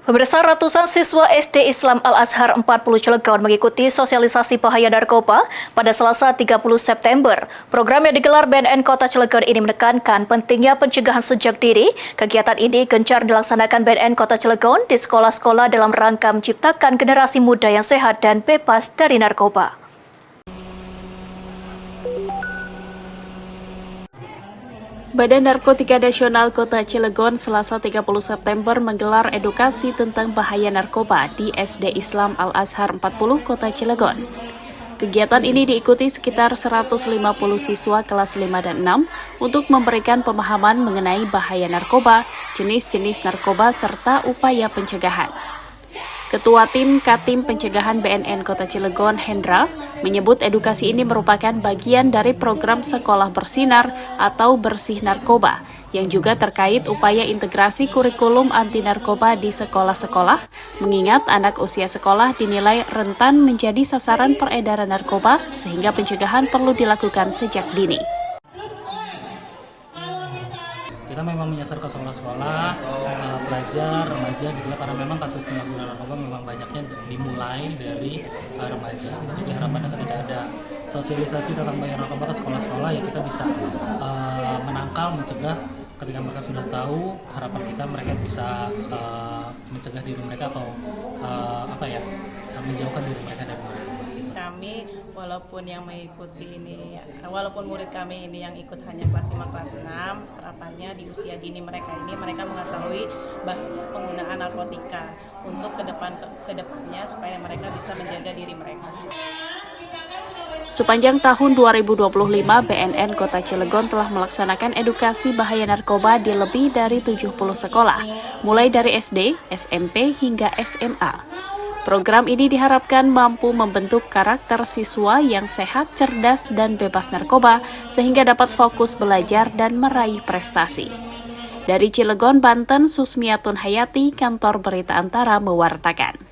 Pemirsa, ratusan siswa SD Islam Al-Azhar 40 Cilegon mengikuti sosialisasi bahaya narkoba pada Selasa 30 September. Program yang digelar BNN Kota Cilegon ini menekankan pentingnya pencegahan sejak dini. Kegiatan ini gencar dilaksanakan BNN Kota Cilegon di sekolah-sekolah dalam rangka menciptakan generasi muda yang sehat dan bebas dari narkoba. Badan Narkotika Nasional Kota Cilegon Selasa 30 September menggelar edukasi tentang bahaya narkoba di SD Islam Al-Azhar 40 Kota Cilegon. Kegiatan ini diikuti sekitar 150 siswa kelas 5 dan 6 untuk memberikan pemahaman mengenai bahaya narkoba, jenis-jenis narkoba, serta upaya pencegahan. Ketua Tim Katim Pencegahan BNN Kota Cilegon, Hendra, menyebut edukasi ini merupakan bagian dari program Sekolah Bersinar atau Bersih Narkoba, yang juga terkait upaya integrasi kurikulum anti narkoba di sekolah-sekolah, mengingat anak usia sekolah dinilai rentan menjadi sasaran peredaran narkoba, sehingga pencegahan perlu dilakukan sejak dini. Kita memang menyasar ke sekolah-sekolah, pelajar, remaja gitu ya, karena memang kasus penyalahgunaan narkoba memang banyaknya dimulai dari remaja. Jadi harapannya ketika ada sosialisasi tentang bahaya narkoba ke sekolah-sekolah, ya kita bisa menangkal, mencegah. Ketika mereka sudah tahu, harapan kita mereka bisa mencegah diri mereka atau menjauhkan diri mereka dari narkoba. Kami walaupun yang mengikuti ini, walaupun murid kami ini yang ikut hanya kelas 5, kelas 6, harapannya di usia dini mereka mengetahui bahaya penggunaan narkotika untuk kedepannya supaya mereka bisa menjaga diri mereka. Sepanjang tahun 2025, BNN Kota Cilegon telah melaksanakan edukasi bahaya narkoba di lebih dari 70 sekolah, mulai dari SD, SMP, hingga SMA. Program ini diharapkan mampu membentuk karakter siswa yang sehat, cerdas, dan bebas narkoba, sehingga dapat fokus belajar dan meraih prestasi. Dari Cilegon, Banten, Susmiatun Hayati, Kantor Berita Antara mewartakan.